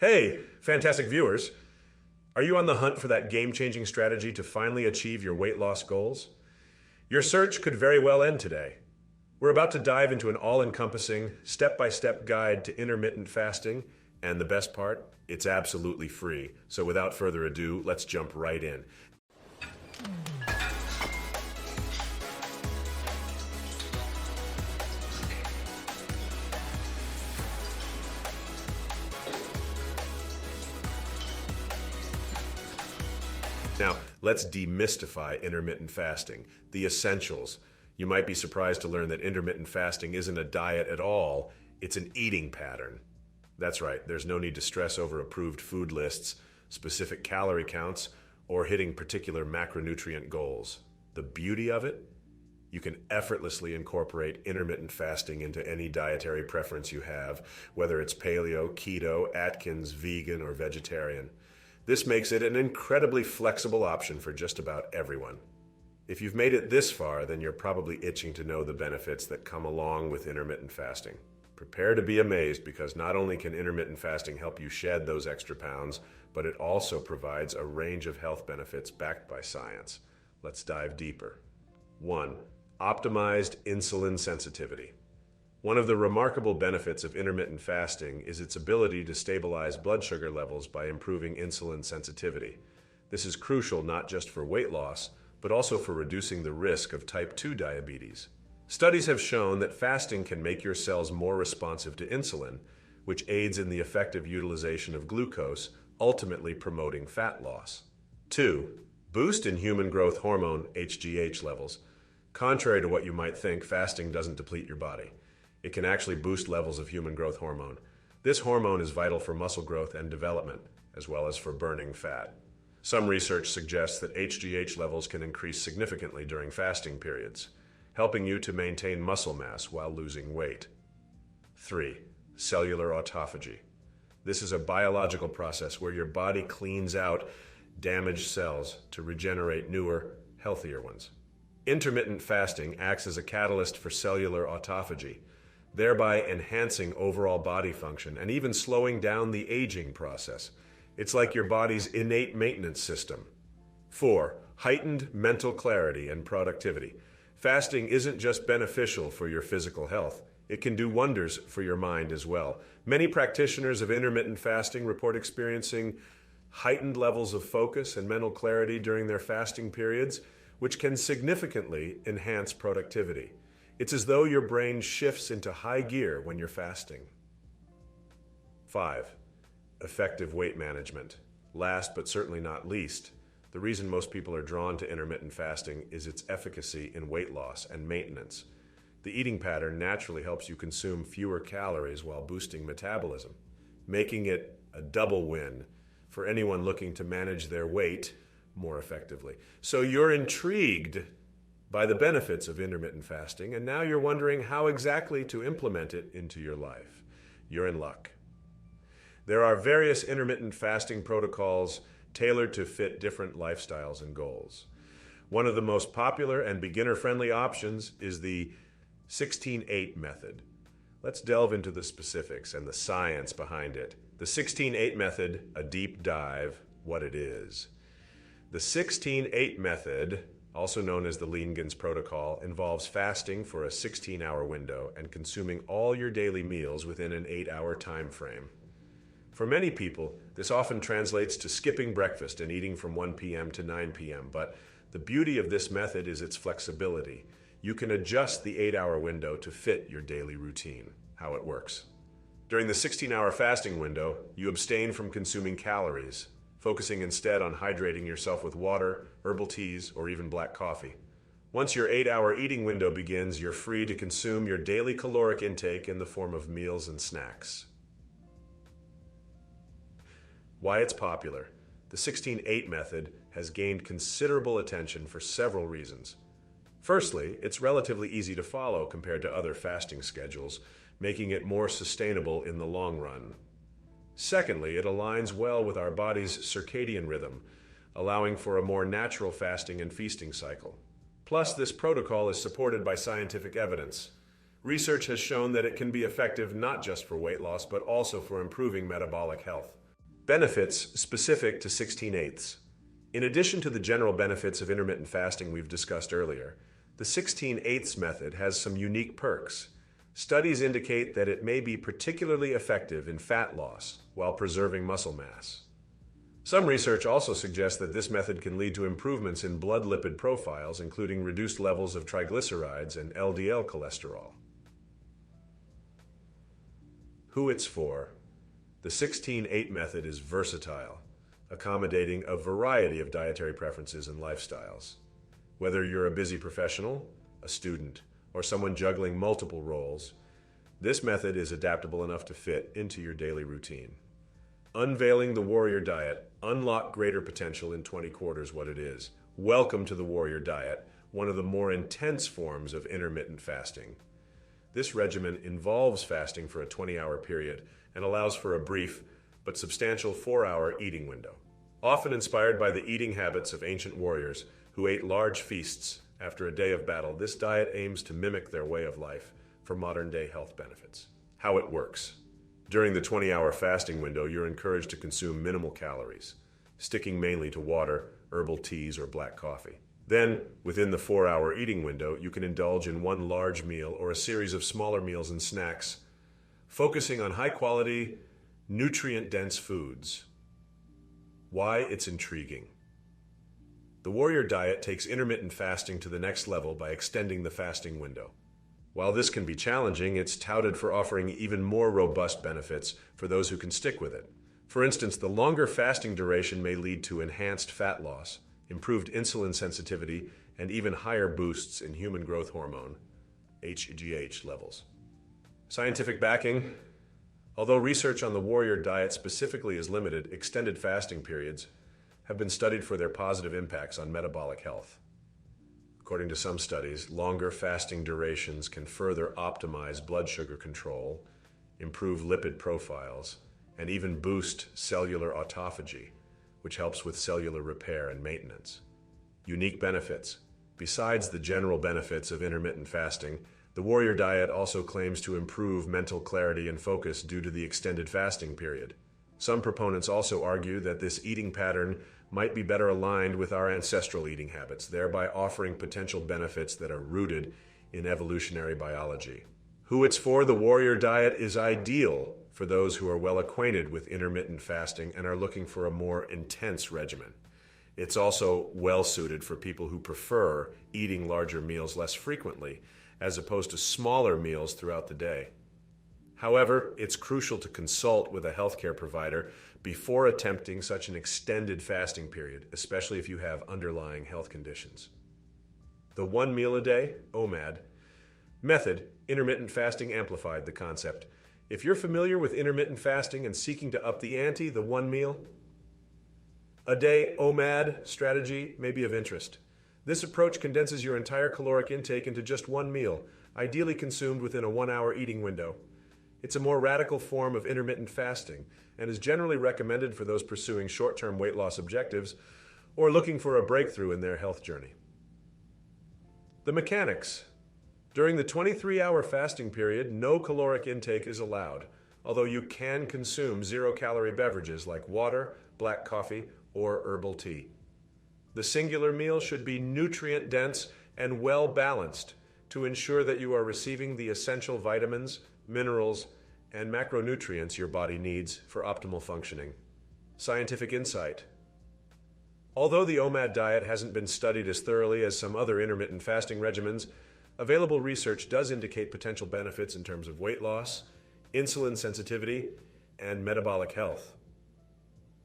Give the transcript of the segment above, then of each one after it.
Hey, fantastic viewers. Are you on the hunt for that game-changing strategy to finally achieve your weight loss goals? Your search could very well end today. We're about to dive into an all-encompassing, step-by-step guide to intermittent fasting, and the best part, it's absolutely free. So without further ado, let's jump right in. Now, let's demystify intermittent fasting, the essentials. You might be surprised to learn that intermittent fasting isn't a diet at all, it's an eating pattern. That's right, there's no need to stress over approved food lists, specific calorie counts, or hitting particular macronutrient goals. The beauty of it? You can effortlessly incorporate intermittent fasting into any dietary preference you have, whether it's paleo, keto, Atkins, vegan, or vegetarian. This makes it an incredibly flexible option for just about everyone. If you've made it this far, then you're probably itching to know the benefits that come along with intermittent fasting. Prepare to be amazed, because not only can intermittent fasting help you shed those extra pounds, but it also provides a range of health benefits backed by science. Let's dive deeper. 1. Optimized insulin sensitivity. One of the remarkable benefits of intermittent fasting is its ability to stabilize blood sugar levels by improving insulin sensitivity. This is crucial not just for weight loss, but also for reducing the risk of type 2 diabetes. Studies have shown that fasting can make your cells more responsive to insulin, which aids in the effective utilization of glucose, ultimately promoting fat loss. 2. Boost in human growth hormone, HGH levels. Contrary to what you might think, fasting doesn't deplete your body. It can actually boost levels of human growth hormone. This hormone is vital for muscle growth and development, as well as for burning fat. Some research suggests that HGH levels can increase significantly during fasting periods, helping you to maintain muscle mass while losing weight. 3. Cellular autophagy. This is a biological process where your body cleans out damaged cells to regenerate newer, healthier ones. Intermittent fasting acts as a catalyst for cellular autophagy, thereby enhancing overall body function and even slowing down the aging process. It's like your body's innate maintenance system. 4. Heightened mental clarity and productivity. Fasting isn't just beneficial for your physical health, it can do wonders for your mind as well. Many practitioners of intermittent fasting report experiencing heightened levels of focus and mental clarity during their fasting periods, which can significantly enhance productivity. It's as though your brain shifts into high gear when you're fasting. 5. Effective weight management. Last but certainly not least, the reason most people are drawn to intermittent fasting is its efficacy in weight loss and maintenance. The eating pattern naturally helps you consume fewer calories while boosting metabolism, making it a double win for anyone looking to manage their weight more effectively. So you're intrigued by the benefits of intermittent fasting, and now you're wondering how exactly to implement it into your life. You're in luck. There are various intermittent fasting protocols tailored to fit different lifestyles and goals. One of the most popular and beginner-friendly options is the 16-8 method. Let's delve into the specifics and the science behind it. The 16-8 method, a deep dive, what it is. The 16-8 method, also known as the Lean-Gans protocol, involves fasting for a 16-hour window and consuming all your daily meals within an 8-hour time frame. For many people, this often translates to skipping breakfast and eating from 1 p.m. to 9 p.m., but the beauty of this method is its flexibility. You can adjust the 8-hour window to fit your daily routine. How it works. During the 16-hour fasting window, you abstain from consuming calories, focusing instead on hydrating yourself with water, herbal teas, or even black coffee. Once your 8-hour eating window begins, you're free to consume your daily caloric intake in the form of meals and snacks. Why it's popular. The 16-8 method has gained considerable attention for several reasons. Firstly, it's relatively easy to follow compared to other fasting schedules, making it more sustainable in the long run. Secondly, it aligns well with our body's circadian rhythm, allowing for a more natural fasting and feasting cycle. Plus, this protocol is supported by scientific evidence. Research has shown that it can be effective not just for weight loss, but also for improving metabolic health. Benefits specific to 16/8. In addition to the general benefits of intermittent fasting we've discussed earlier, the 16/8 method has some unique perks. Studies indicate that it may be particularly effective in fat loss while preserving muscle mass. Some research also suggests that this method can lead to improvements in blood lipid profiles, including reduced levels of triglycerides and LDL cholesterol. Who it's for. The 16/8 method is versatile, accommodating a variety of dietary preferences and lifestyles. Whether you're a busy professional, a student, or someone juggling multiple roles, this method is adaptable enough to fit into your daily routine. Unveiling the Warrior Diet, unlock greater potential in 20 quarters what it is. Welcome to the Warrior Diet, one of the more intense forms of intermittent fasting. This regimen involves fasting for a 20-hour period and allows for a brief but substantial 4-hour eating window. Often inspired by the eating habits of ancient warriors who ate large feasts after a day of battle, this diet aims to mimic their way of life for modern-day health benefits. How it works. During the 20-hour fasting window, you're encouraged to consume minimal calories, sticking mainly to water, herbal teas, or black coffee. Then, within the 4-hour eating window, you can indulge in one large meal or a series of smaller meals and snacks, focusing on high-quality, nutrient-dense foods. Why it's intriguing. The Warrior Diet takes intermittent fasting to the next level by extending the fasting window. While this can be challenging, it's touted for offering even more robust benefits for those who can stick with it. For instance, the longer fasting duration may lead to enhanced fat loss, improved insulin sensitivity, and even higher boosts in human growth hormone, HGH, levels. Scientific backing. Although research on the Warrior Diet specifically is limited, extended fasting periods have been studied for their positive impacts on metabolic health. According to some studies, longer fasting durations can further optimize blood sugar control, improve lipid profiles, and even boost cellular autophagy, which helps with cellular repair and maintenance. Unique benefits. Besides the general benefits of intermittent fasting, the Warrior Diet also claims to improve mental clarity and focus due to the extended fasting period. Some proponents also argue that this eating pattern might be better aligned with our ancestral eating habits, thereby offering potential benefits that are rooted in evolutionary biology. Who it's for, the Warrior Diet is ideal for those who are well acquainted with intermittent fasting and are looking for a more intense regimen. It's also well suited for people who prefer eating larger meals less frequently, as opposed to smaller meals throughout the day. However, it's crucial to consult with a healthcare provider before attempting such an extended fasting period, especially if you have underlying health conditions. The 1 meal a day, OMAD, method, intermittent fasting amplified the concept. If you're familiar with intermittent fasting and seeking to up the ante, the 1 meal a day OMAD strategy may be of interest. This approach condenses your entire caloric intake into just 1 meal, ideally consumed within a 1-hour eating window. It's a more radical form of intermittent fasting and is generally recommended for those pursuing short-term weight loss objectives or looking for a breakthrough in their health journey. The mechanics. During the 23-hour fasting period, no caloric intake is allowed, although you can consume zero-calorie beverages like water, black coffee, or herbal tea. The singular meal should be nutrient-dense and well-balanced to ensure that you are receiving the essential vitamins, minerals, and macronutrients your body needs for optimal functioning. Scientific insight. Although the OMAD diet hasn't been studied as thoroughly as some other intermittent fasting regimens, available research does indicate potential benefits in terms of weight loss, insulin sensitivity, and metabolic health.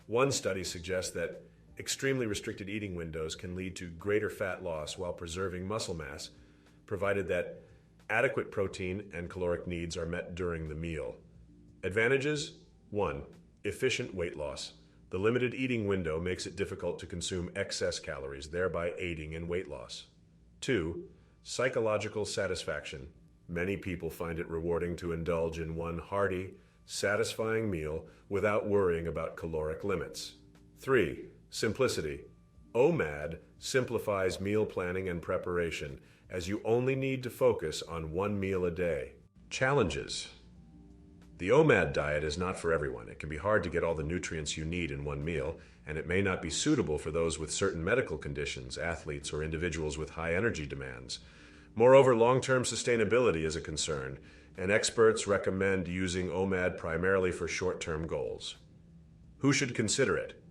One study suggests that extremely restricted eating windows can lead to greater fat loss while preserving muscle mass, provided that adequate protein and caloric needs are met during the meal. Advantages: 1. Efficient weight loss. The limited eating window makes it difficult to consume excess calories, thereby aiding in weight loss. 2. Psychological satisfaction. Many people find it rewarding to indulge in one hearty, satisfying meal without worrying about caloric limits. 3. Simplicity. OMAD simplifies meal planning and preparation, as you only need to focus on 1 meal a day. Challenges. The OMAD diet is not for everyone. It can be hard to get all the nutrients you need in one meal, and it may not be suitable for those with certain medical conditions, athletes, or individuals with high energy demands. Moreover, long-term sustainability is a concern, and experts recommend using OMAD primarily for short-term goals. Who should consider it?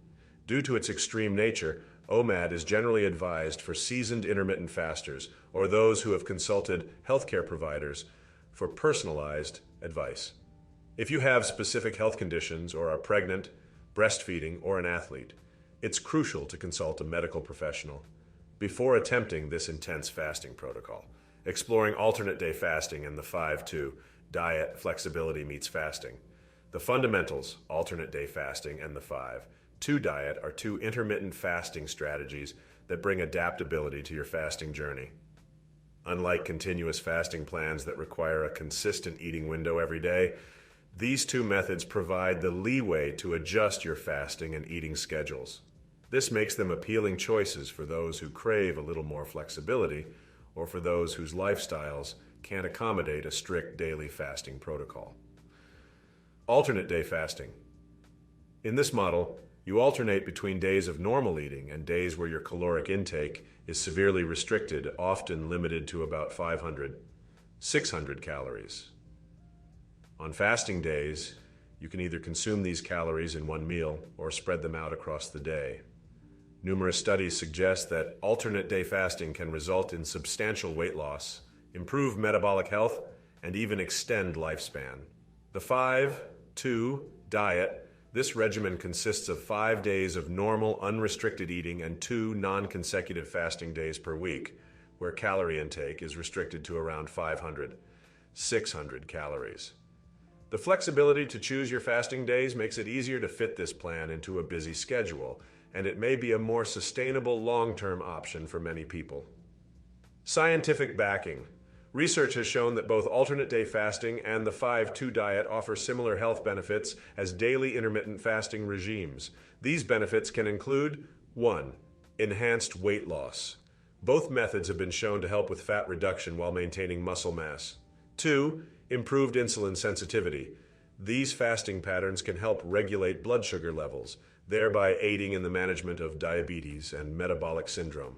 Due to its extreme nature, OMAD is generally advised for seasoned intermittent fasters or those who have consulted healthcare providers for personalized advice. If you have specific health conditions or are pregnant, breastfeeding, or an athlete, it's crucial to consult a medical professional before attempting this intense fasting protocol. Exploring alternate day fasting and the 5-2 diet flexibility meets fasting. The fundamentals, alternate day fasting and the 5-2 diet, are two intermittent fasting strategies that bring adaptability to your fasting journey. Unlike continuous fasting plans that require a consistent eating window every day, these two methods provide the leeway to adjust your fasting and eating schedules. This makes them appealing choices for those who crave a little more flexibility or for those whose lifestyles can't accommodate a strict daily fasting protocol. Alternate day fasting. In this model, you alternate between days of normal eating and days where your caloric intake is severely restricted, often limited to about 500, 600 calories. On fasting days, you can either consume these calories in one meal or spread them out across the day. Numerous studies suggest that alternate day fasting can result in substantial weight loss, improve metabolic health, and even extend lifespan. The 5-2 diet, this regimen consists of 5 days of normal, unrestricted eating and 2 non-consecutive fasting days per week, where calorie intake is restricted to around 500, 600 calories. The flexibility to choose your fasting days makes it easier to fit this plan into a busy schedule, and it may be a more sustainable long-term option for many people. Scientific backing. Research has shown that both alternate day fasting and the 5-2 diet offer similar health benefits as daily intermittent fasting regimes. These benefits can include 1. Enhanced weight loss. Both methods have been shown to help with fat reduction while maintaining muscle mass. 2. Improved insulin sensitivity. These fasting patterns can help regulate blood sugar levels, thereby aiding in the management of diabetes and metabolic syndrome.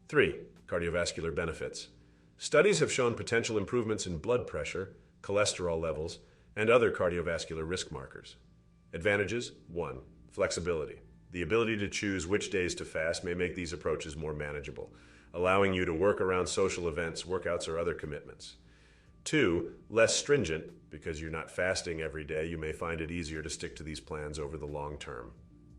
3. Cardiovascular benefits. Studies have shown potential improvements in blood pressure, cholesterol levels, and other cardiovascular risk markers. Advantages: 1. Flexibility. The ability to choose which days to fast may make these approaches more manageable, allowing you to work around social events, workouts, or other commitments. 2. Less stringent. Because you're not fasting every day, you may find it easier to stick to these plans over the long term.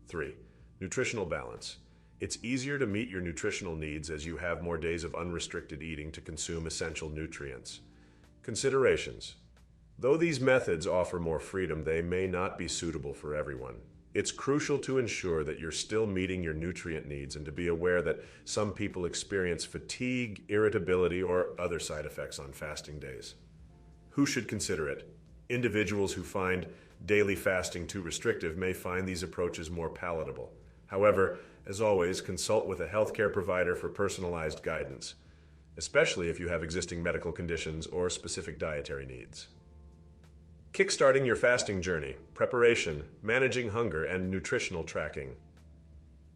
3. Nutritional balance. It's easier to meet your nutritional needs as you have more days of unrestricted eating to consume essential nutrients. Considerations. Though these methods offer more freedom, they may not be suitable for everyone. It's crucial to ensure that you're still meeting your nutrient needs and to be aware that some people experience fatigue, irritability, or other side effects on fasting days. Who should consider it? Individuals who find daily fasting too restrictive may find these approaches more palatable. However, as always, consult with a healthcare provider for personalized guidance, especially if you have existing medical conditions or specific dietary needs. Kickstarting your fasting journey, preparation, managing hunger, and nutritional tracking.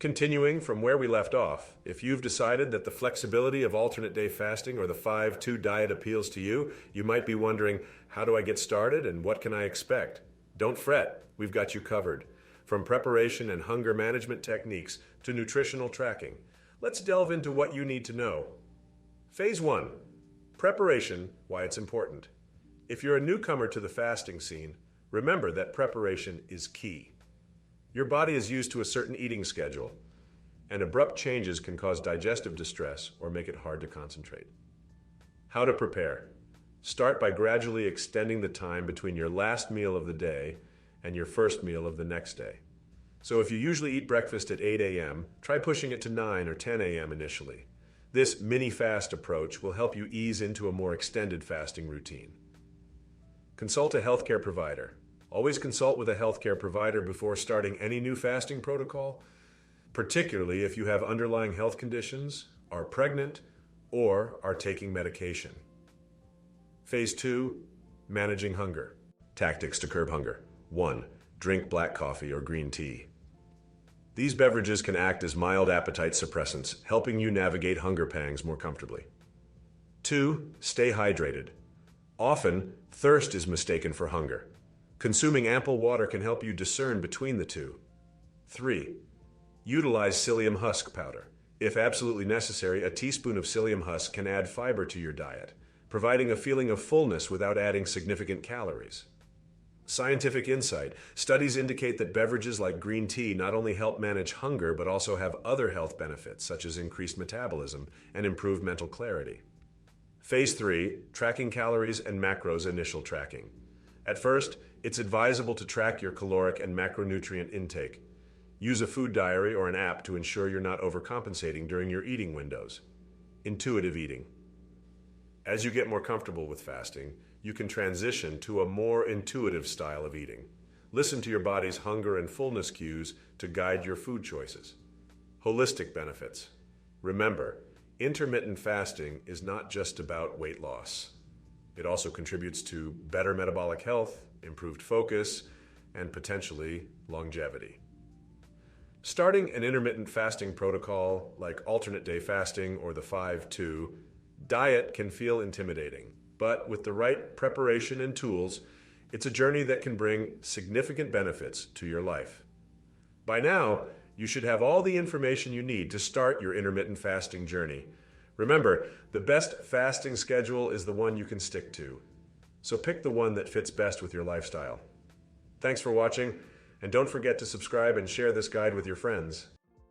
Continuing from where we left off, if you've decided that the flexibility of alternate day fasting or the 5-2 diet appeals to you, you might be wondering, how do I get started and what can I expect? Don't fret, we've got you covered. From preparation and hunger management techniques to nutritional tracking, let's delve into what you need to know. Phase 1. Preparation, why it's important. If you're a newcomer to the fasting scene, remember that preparation is key. Your body is used to a certain eating schedule, and abrupt changes can cause digestive distress or make it hard to concentrate. How to prepare. Start by gradually extending the time between your last meal of the day and your first meal of the next day. So if you usually eat breakfast at 8 a.m., try pushing it to 9 or 10 a.m. initially. This mini-fast approach will help you ease into a more extended fasting routine. Consult a healthcare provider. Always consult with a healthcare provider before starting any new fasting protocol, particularly if you have underlying health conditions, are pregnant, or are taking medication. Phase 2, managing hunger. Tactics to curb hunger. 1. Drink black coffee or green tea. These beverages can act as mild appetite suppressants, helping you navigate hunger pangs more comfortably. 2. Stay hydrated. Often, thirst is mistaken for hunger. Consuming ample water can help you discern between the two. 3. Utilize psyllium husk powder. If absolutely necessary, a teaspoon of psyllium husk can add fiber to your diet, providing a feeling of fullness without adding significant calories. Scientific insight. Studies indicate that beverages like green tea not only help manage hunger, but also have other health benefits, such as increased metabolism and improved mental clarity. Phase 3, tracking calories and macros initial tracking. At first, it's advisable to track your caloric and macronutrient intake. Use a food diary or an app to ensure you're not overcompensating during your eating windows. Intuitive eating. As you get more comfortable with fasting, you can transition to a more intuitive style of eating. Listen to your body's hunger and fullness cues to guide your food choices. Holistic benefits. Remember, intermittent fasting is not just about weight loss. It also contributes to better metabolic health, improved focus, and potentially longevity. Starting an intermittent fasting protocol like alternate day fasting or the 5-2 diet can feel intimidating, but with the right preparation and tools, it's a journey that can bring significant benefits to your life. By now, you should have all the information you need to start your intermittent fasting journey. Remember, the best fasting schedule is the one you can stick to. So pick the one that fits best with your lifestyle. Thanks for watching, and don't forget to subscribe and share this guide with your friends.